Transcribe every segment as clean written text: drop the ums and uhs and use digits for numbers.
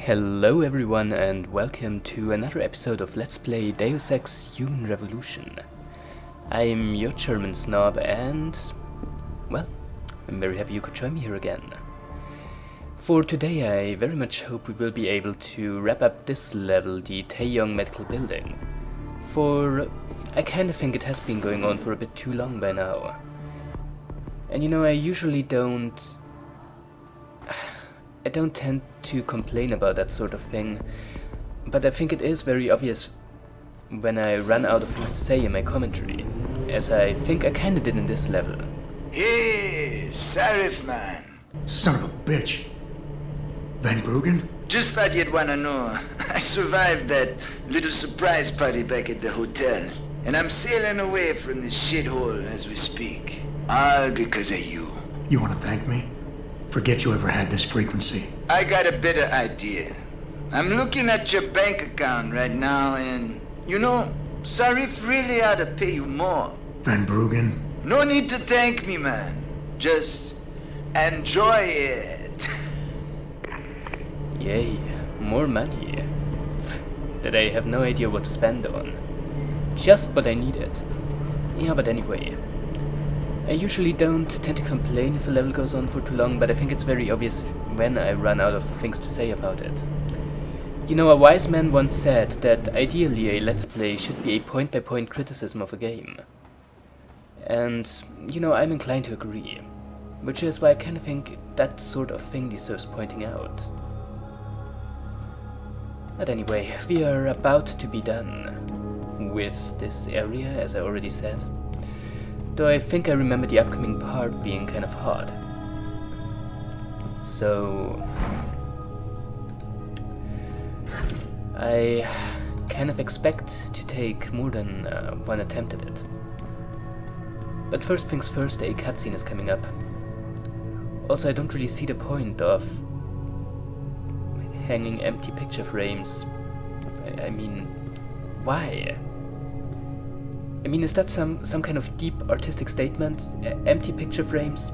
Hello everyone and welcome to another episode of Let's Play Deus Ex Human Revolution. I'm your German snob and, well, I'm very happy you could join me here again. For today I very much hope we will be able to wrap up this level, the Taeyong Medical Building. For I kinda think it has been going on for a bit too long by now. And you know, I usually don't tend to complain about that sort of thing, but I think it is very obvious when I run out of things to say in my commentary, as I think I kinda did in this level. Hey, Sarif man. Son of a bitch. Van Bruggen? Just thought you'd wanna know. I survived that little surprise party back at the hotel, and I'm sailing away from this shithole as we speak. All because of you. You wanna thank me? Forget you ever had this frequency. I got a better idea. I'm looking at your bank account right now, and, you know, Sarif really ought to pay you more. Van Bruggen? No need to thank me, man. Just enjoy it. Yay, more money. That I have no idea what to spend on. Just what I needed. Yeah, but anyway. I usually don't tend to complain if a level goes on for too long, but I think it's very obvious when I run out of things to say about it. You know, a wise man once said that ideally a Let's Play should be a point-by-point criticism of a game. And, you know, I'm inclined to agree. Which is why I kinda think that sort of thing deserves pointing out. But anyway, we are about to be done with this area, as I already said. Though I think I remember the upcoming part being kind of hard. So I kind of expect to take more than one attempt at it. But first things first, a cutscene is coming up. Also, I don't really see the point of hanging empty picture frames. I mean, why? I mean, is that some kind of deep artistic statement? Empty picture frames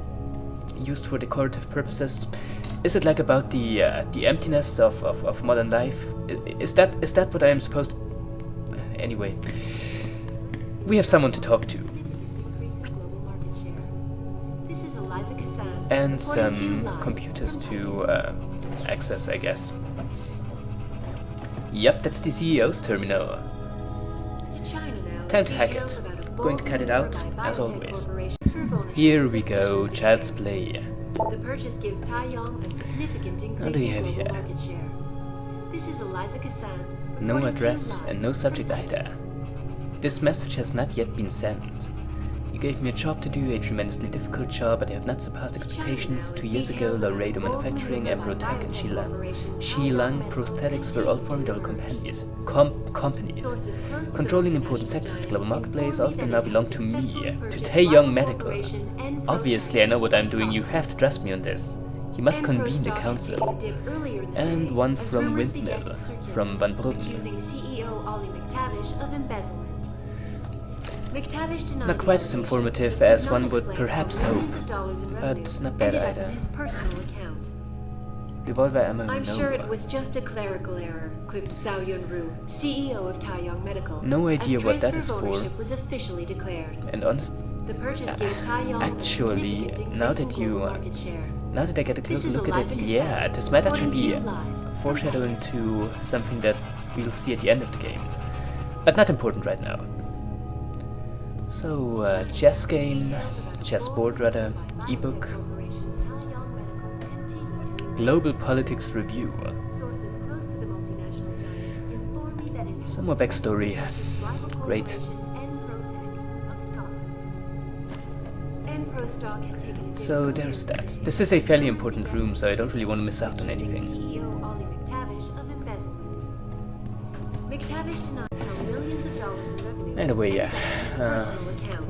used for decorative purposes? Is it like about the emptiness of modern life? Is that what I am supposed to... Anyway, we have someone to talk to. And some computers to access, I guess. Yep, that's the CEO's terminal. Time to hack it. Going to cut it out, as always. Here we go, child's play. The purchase gives Taeyong a significant increase in global market share. This is Eliza Kassan. No address and no subject either. This message has not yet been sent. You gave me a job to do, a tremendously difficult job, but I have not surpassed expectations. 2 years ago, Laredo Manufacturing, Emprotech and Xilang Prosthetics were all formidable companies. Controlling important sectors of the global marketplace, all of them now belong to me, to Taeyong Medical. Obviously, I know what I'm doing, you have to trust me on this. You must convene the council. And one from Windmill, from Van Bruggen. Not quite as informative as one would perhaps hope, but not bad either. Revolver ammo, I'm no. sure it was just a clerical error, quipped Zhao Yunru, CEO of Taeyong Medical. No idea what that is for. Was officially declared. And honest, the purchase gives Taeyong actually, now that I get a closer look at it, Eliza yeah, this might actually be foreshadowing to something that we'll see at the end of the game. But not important right now. So, chess game, chessboard rather, ebook, Global Politics Review. Some more backstory. Great. So there's that. This is a fairly important room, so I don't really want to miss out on anything. Anyway, yeah,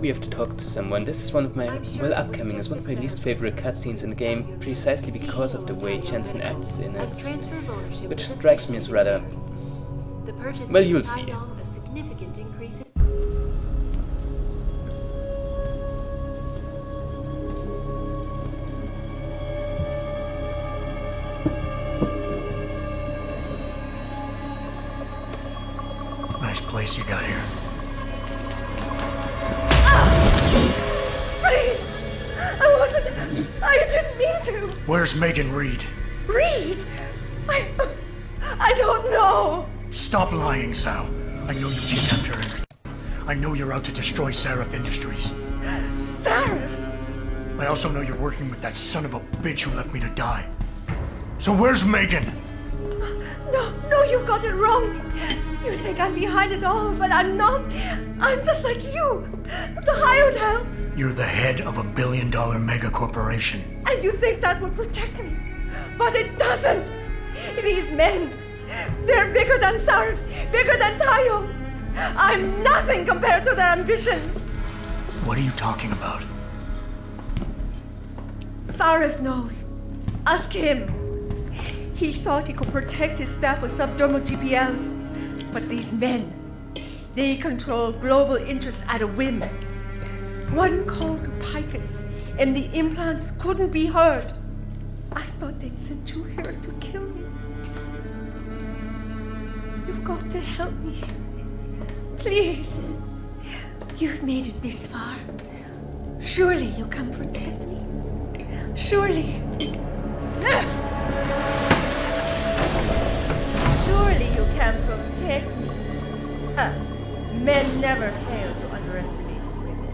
we have to talk to someone. This is one of my, well, upcoming is one of my least favorite cutscenes in the game, precisely because of the way Jensen acts in it, which strikes me as rather, well, you'll see. place you got here? Please! I didn't mean to! Where's Megan Reed? Reed? I don't know! Stop lying, Sal. I know you kidnapped her. I know you're out to destroy Seraph Industries. Seraph? I also know you're working with that son of a bitch who left me to die. So where's Megan? No, you got it wrong. You think I'm behind it all, but I'm not. I'm just like you. The hired help. You're the head of a billion-dollar mega corporation. And you think that will protect me. But it doesn't. These men, they're bigger than Seraph, bigger than Tayo. I'm nothing compared to their ambitions. What are you talking about? Seraph knows. Ask him. He thought he could protect his staff with subdermal GPLs. But these men, they control global interests at a whim. One called to Picus, and the implants couldn't be heard. I thought they'd sent you here to kill me. You've got to help me. Please. You've made it this far. Surely you can protect me. Surely. Surely you can protect me. Men never fail to underestimate women.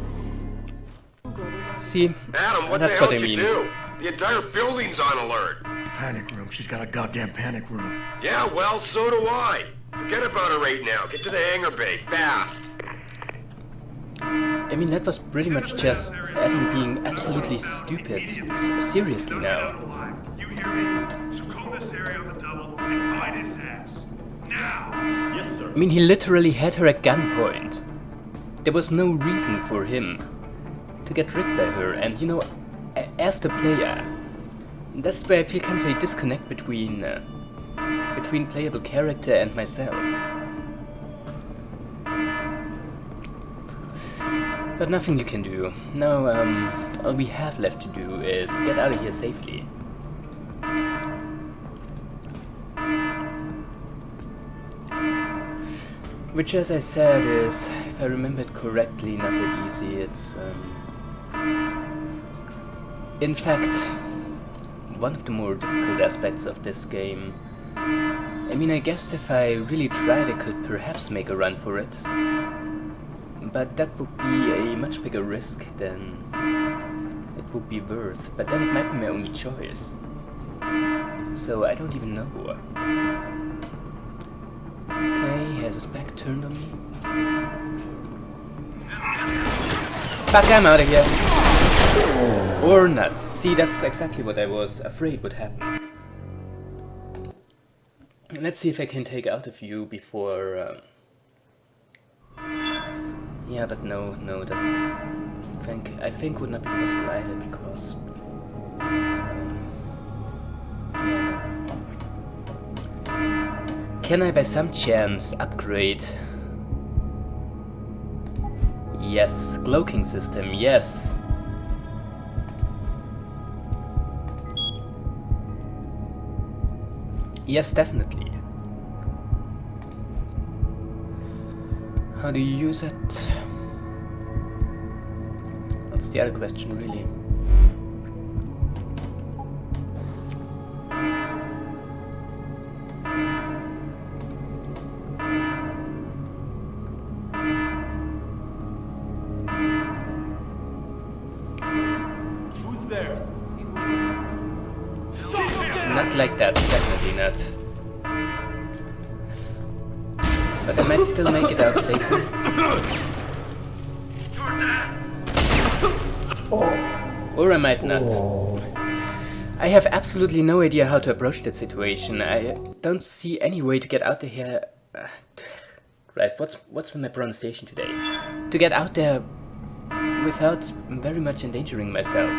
See, Adam, what that's the hell what I did you mean. do? The entire building's on alert. Panic room. She's got a goddamn panic room. Yeah, well, so do I. Forget about her right now. Get to the hangar bay, fast. I mean, that was pretty much just Adam being absolutely stupid. Seriously now. You hear me? So call this area on the double and find his ass. Now! Yes, sir. I mean, he literally had her at gunpoint. There was no reason for him to get tricked by her, and you know, as the player, that's where I feel kind of a disconnect between playable character and myself. But nothing you can do. Now, all we have left to do is get out of here safely. Which, as I said, is, if I remember it correctly, not that easy. It's, in fact, one of the more difficult aspects of this game. I mean, I guess if I really tried, I could perhaps make a run for it. But that would be a much bigger risk than it would be worth. But then it might be my only choice. So I don't even know. Okay, he has his back turned on me. Fuck, I'm out of here. Or not. See, that's exactly what I was afraid would happen. Let's see if I can take out a few before... Yeah, but no, that I think would not be possible either, because yeah, no. Can I by some chance upgrade? Yes, cloaking system, yes. Yes, definitely. How do you use it? That's the other question, really. Who's there? Not like that, definitely not. But I might still make it out safely. Or I might not. I have absolutely no idea how to approach that situation. I don't see any way to get out of here. Christ, what's with my pronunciation today? To get out there without very much endangering myself.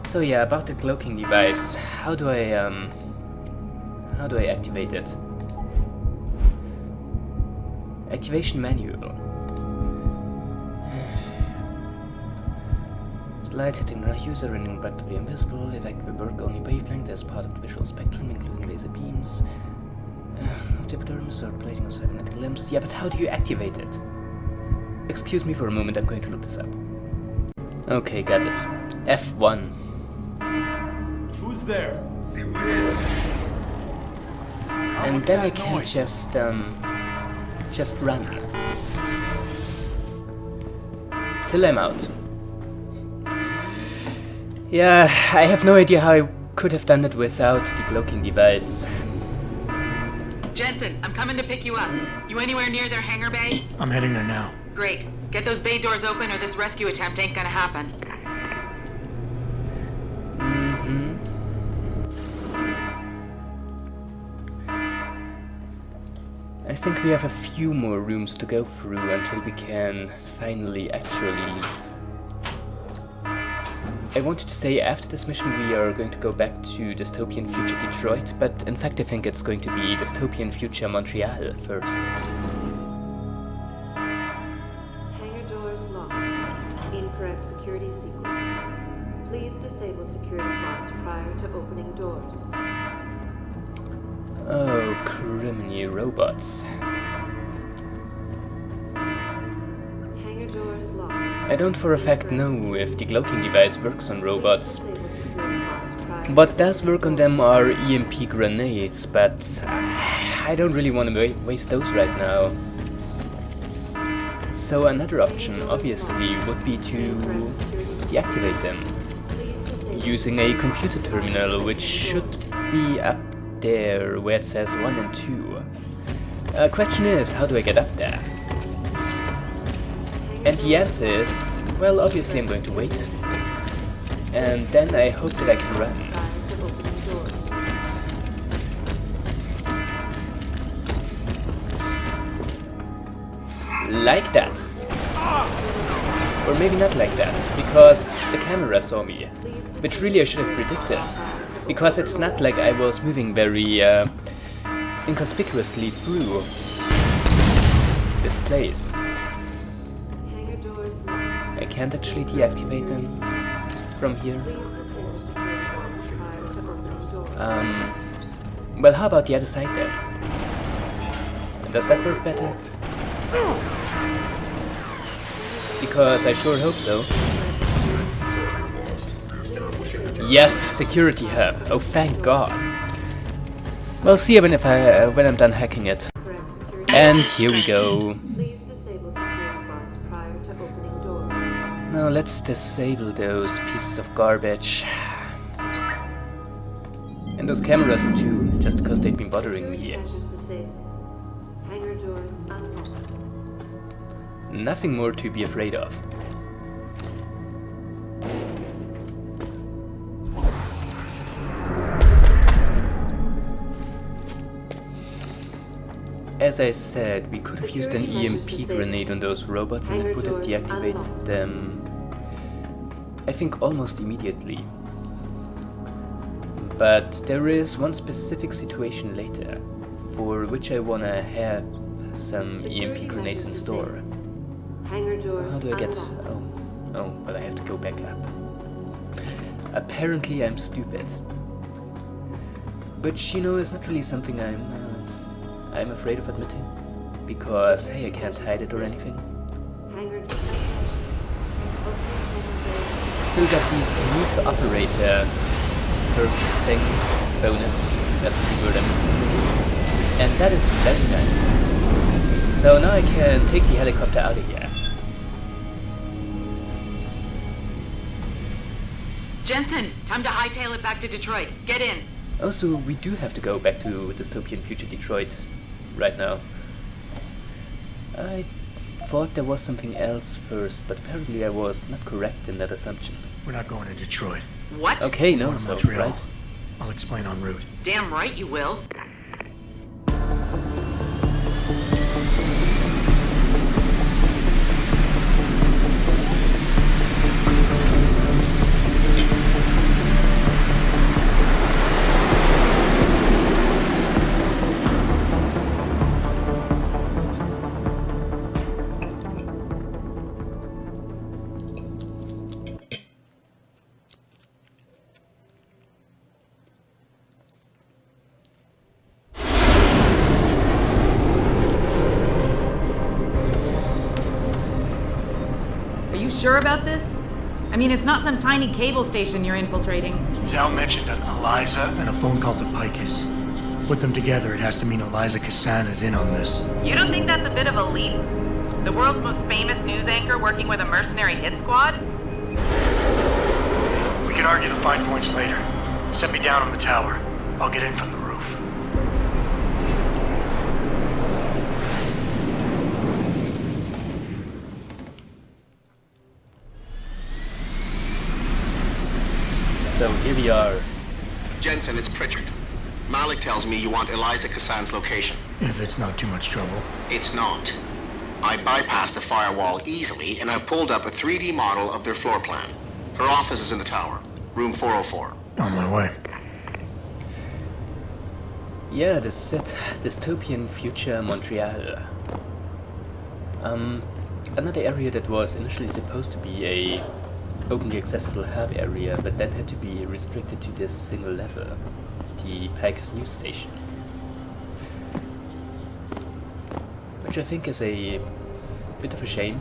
So yeah, about the cloaking device. How do I activate it? Activation manual. Light hitting the user and practically invisible. Effect will work only wavelength as part of the visual spectrum, including laser beams. Epidermis or plating of cybernetic limbs. Yeah, but how do you activate it? Excuse me for a moment, I'm going to look this up. Okay, got it. F1. Who's there? And then I can just run. Till I'm out. Yeah, I have no idea how I could have done it without the cloaking device. Jensen, I'm coming to pick you up. You anywhere near their hangar bay? I'm heading there now. Great. Get those bay doors open or this rescue attempt ain't gonna happen. I think we have a few more rooms to go through until we can finally actually leave. I wanted to say after this mission we are going to go back to Dystopian Future Detroit, but in fact I think it's going to be Dystopian Future Montreal first. Hangar doors locked. Incorrect security sequence. Please disable security bots prior to opening doors. Oh, criminy robots. Hangar doors locked. I don't for a fact know if the cloaking device works on robots. Disable security bots prior What does work on them are EMP grenades, but I don't really want to waste those right now. So another option, obviously, would be to deactivate them. Using a computer terminal, which should be up there where it says 1 and 2. Question is, how do I get up there? And the answer is, well, obviously I'm going to wait. And then I hope that I can run. prior to opening doors. Like that. Or maybe not like that, because the camera saw me. Which really I should have predicted. Because it's not like I was moving very inconspicuously through this place. Hangar doors locked. I can't actually deactivate them from here. Please disable security bots prior to opening doors. Well, how about the other side then? Does that work better? Because I sure hope so. Yes, security hub. Oh, thank God. We'll see when I'm done hacking it. Correct security. And here we go. Please disable security bots prior to opening doors. Now let's disable those pieces of garbage. And those cameras too, just because they've been bothering me. Measures disabled. Hangar doors unlocked. Nothing more to be afraid of. As I said, we could have used an EMP grenade on those robots and it would have deactivated them, I think, almost immediately. But there is one specific situation later, for which I wanna have some EMP grenades in store. Hangar doors How do I get... unlocked. Oh, but I have to go back up. Apparently I'm stupid. Which, you know, is not really something I'm afraid of admitting. Because, hey, I can't hide it or anything. Hangar doors. Still got the smooth operator perk thing, bonus, that's the word I'm looking for. And that is very nice. So now I can take the helicopter out of here. Jensen, time to hightail it back to Detroit. Get in. Oh, so we do have to go back to Dystopian Future Detroit right now. I thought there was something else first, but apparently I was not correct in that assumption. We're not going to Detroit. What? Okay, We're no, going to so, Montreal. right? I'll explain en route. Damn right you will. sure about this? I mean, it's not some tiny cable station you're infiltrating. Zhao mentioned an Eliza and a phone call to Picus. Put them together, it has to mean Eliza Kassan is in on this. You don't think that's a bit of a leap? The world's most famous news anchor working with a mercenary hit squad? We can argue the fine points later. Set me down on the tower. I'll get in from the roof. So here we are. Jensen, it's Pritchard. Malik tells me you want Eliza Kassan's location. If it's not too much trouble. It's not. I bypassed the firewall easily, and I've pulled up a 3D model of their floor plan. Her office is in the tower, room 404. On my way. Yeah, this set dystopian future Montreal. Another area that was initially supposed to be a openly accessible hub area, but then had to be restricted to this single level, the Picus news station. Which I think is a bit of a shame,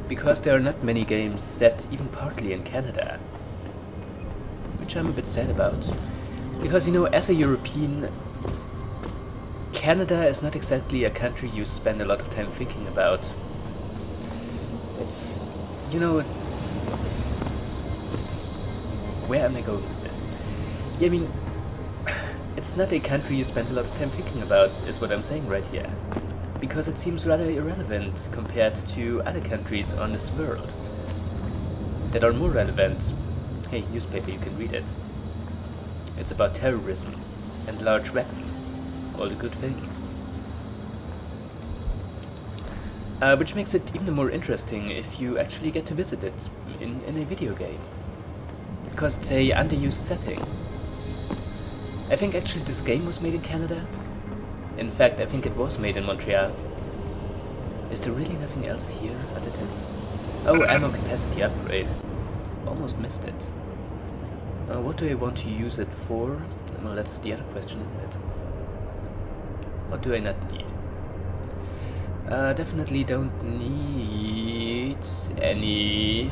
because there are not many games set even partly in Canada. Which I'm a bit sad about. Because, you know, as a European, Canada is not exactly a country you spend a lot of time thinking about. It's, you know, where am I going with this? Yeah, I mean, it's not a country you spend a lot of time thinking about, is what I'm saying right here. Because it seems rather irrelevant compared to other countries on this world that are more relevant. Hey, newspaper, you can read it. It's about terrorism and large weapons. All the good things. Which makes it even more interesting if you actually get to visit it in a video game. Because it's a underused setting. I think actually this game was made in Canada. In fact, I think it was made in Montreal. Is there really nothing else here other than... Oh, ammo capacity upgrade. Almost missed it. What do I want to use it for? Well, that is the other question, isn't it? What do I not need? Definitely don't need any...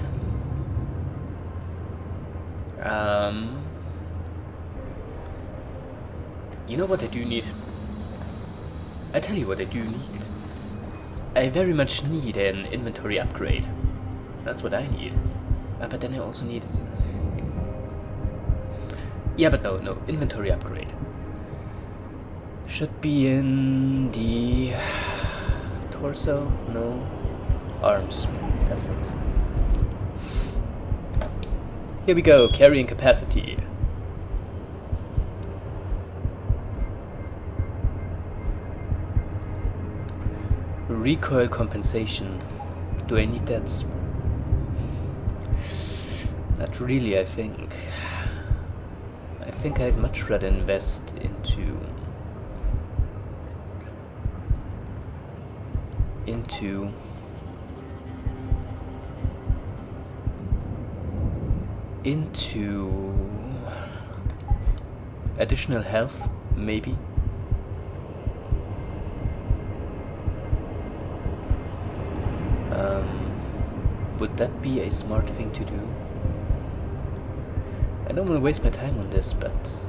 You know what I do need? I tell you what I do need. I very much need an inventory upgrade. That's what I need. But then I also need... Yeah, but no, inventory upgrade. Should be in the... torso? No. Arms. That's it. Here we go, carrying capacity. Recoil compensation. Do I need that? Not really, I think. I think I'd much rather invest into additional health, maybe. Would that be a smart thing to do? I don't want to waste my time on this, but...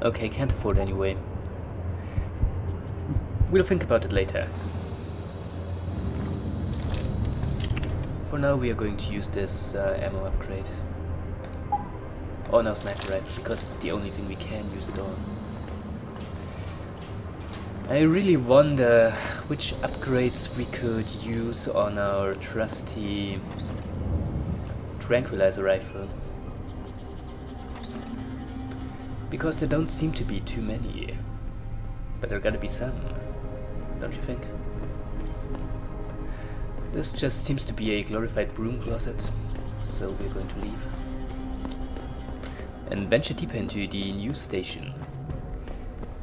Okay, can't afford anyway. We'll think about it later. For now we are going to use this ammo upgrade. Oh no, sniper rifle, because it's the only thing we can use it on. I really wonder which upgrades we could use on our trusty tranquilizer rifle. Because there don't seem to be too many. But there gotta be some, don't you think? This just seems to be a glorified broom closet, so we're going to leave. And venture deeper into the news station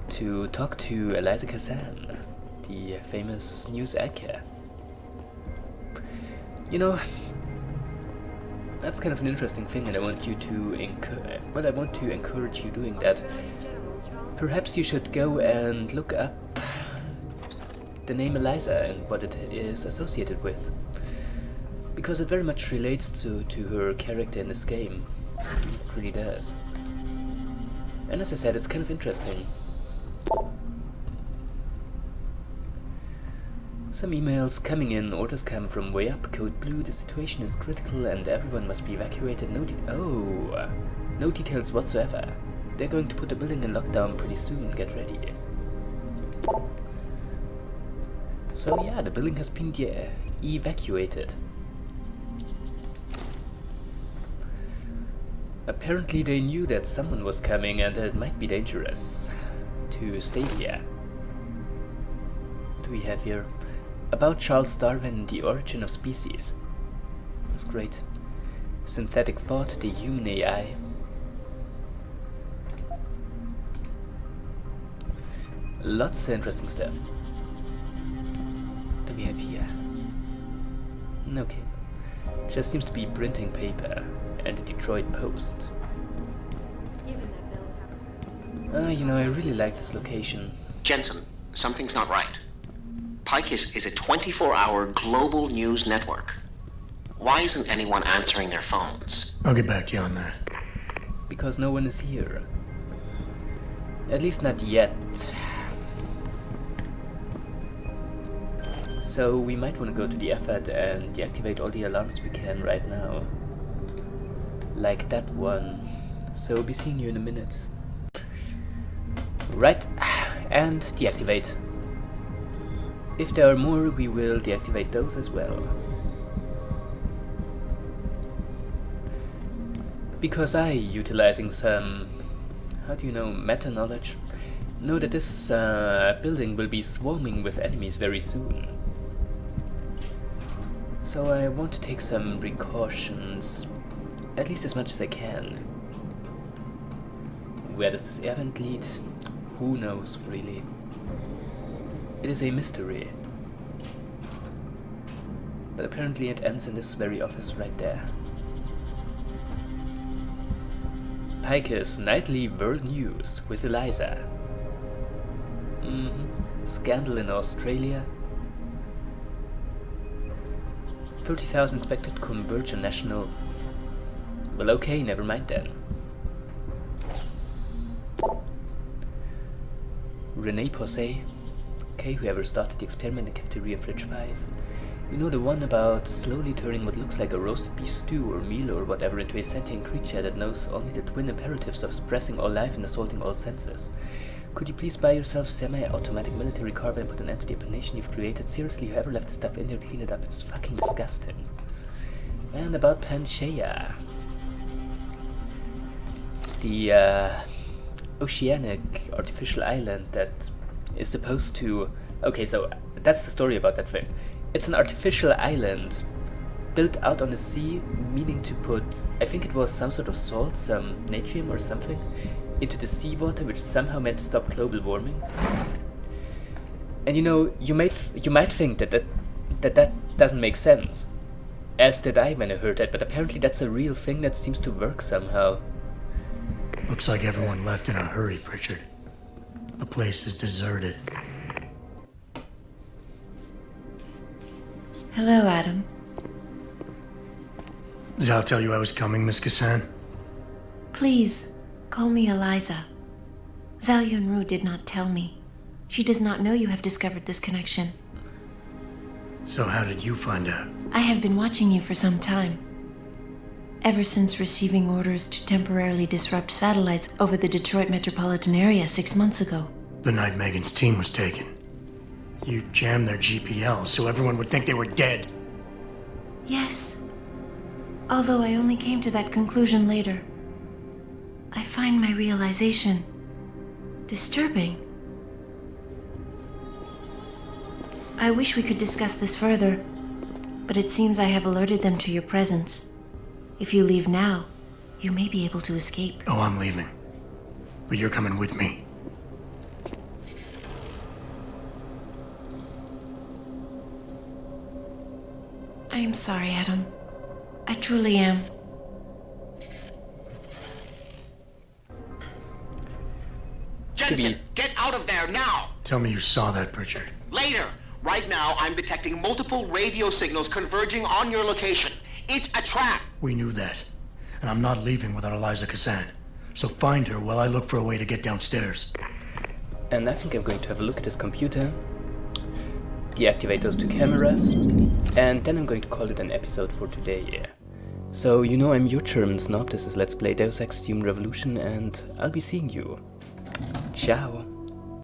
to talk to Eliza Kassan, the famous news anchor. You know, that's kind of an interesting thing, and I want you to encourage you doing that. Perhaps you should go and look up the name Eliza and what it is associated with. because it very much relates to her character in this game. It really does. And as I said, it's kind of interesting. Some emails coming in. Orders come from way up. Code Blue. The situation is critical and everyone must be evacuated. No details whatsoever. They're going to put the building in lockdown pretty soon. Get ready. So yeah, the building has been evacuated. Apparently they knew that someone was coming and that it might be dangerous to stay here. What do we have here? About Charles Darwin, The Origin of Species. That's great. Synthetic thought, the human AI. Lots of interesting stuff. What do we have here? Okay. Just seems to be printing paper and the Detroit Post. You know, I really like this location. Jensen, something's not right. Picus is a 24-hour global news network. Why isn't anyone answering their phones? I'll get back to you on that. Because no one is here. At least not yet. So we might want to go to the effort and deactivate all the alarms we can right now. Like that one. So I'll be seeing you in a minute. Right, and deactivate. If there are more, we will deactivate those as well. Because I, utilizing some, how do you know, meta-knowledge, know that this building will be swarming with enemies very soon. So I want to take some precautions, at least as much as I can. Where does this event lead? Who knows, really. It is a mystery. But apparently it ends in this very office right there. Picus Nightly World News with Eliza. Scandal in Australia. 30,000 expected converge on national. Well, okay, never mind then. Rene Posay. Okay, whoever started the experiment in Cafeteria Fridge 5. You know, the one about slowly turning what looks like a roasted beef stew or meal or whatever into a sentient creature that knows only the twin imperatives of suppressing all life and assaulting all senses. Could you please buy yourself semi-automatic military carbine and put an end to the abomination you've created? Seriously, whoever left the stuff in there, clean it up. It's fucking disgusting. And about Panchaea. The oceanic artificial island that is supposed to... Okay, so that's the story about that thing. It's an artificial island built out on the sea, meaning to put, I think it was some sort of salt, some natrium or something, into the seawater, which somehow meant to stop global warming. And you know, you might think that doesn't make sense, as did I when I heard that, but apparently that's a real thing that seems to work somehow. Looks like everyone left in a hurry, Pritchard. The place is deserted. Hello, Adam. Zal tell you I was coming, Miss Kassan? Please, call me Eliza. Zhao Yunru did not tell me. She does not know you have discovered this connection. So how did you find out? I have been watching you for some time. Ever since receiving orders to temporarily disrupt satellites over the Detroit metropolitan area 6 months ago. The night Megan's team was taken. You jammed their GPL so everyone would think they were dead. Yes. Although I only came to that conclusion later. I find my realization disturbing. I wish we could discuss this further, but it seems I have alerted them to your presence. If you leave now, you may be able to escape. Oh, I'm leaving. But you're coming with me. I am sorry, Adam. I truly am. Jensen, get out of there now! Tell me you saw that, Pritchard. Later, Right now, I'm detecting multiple radio signals converging on your location. It's a trap. We knew that. And I'm not leaving without Eliza Cassan. So find her while I look for a way to get downstairs. And I think I'm going to have a look at this computer, deactivate those 2 cameras, and then I'm going to call it an episode for today, yeah. So, you know, I'm your German snob, this is Let's Play Deus Ex Human Revolution, and I'll be seeing you. Ciao.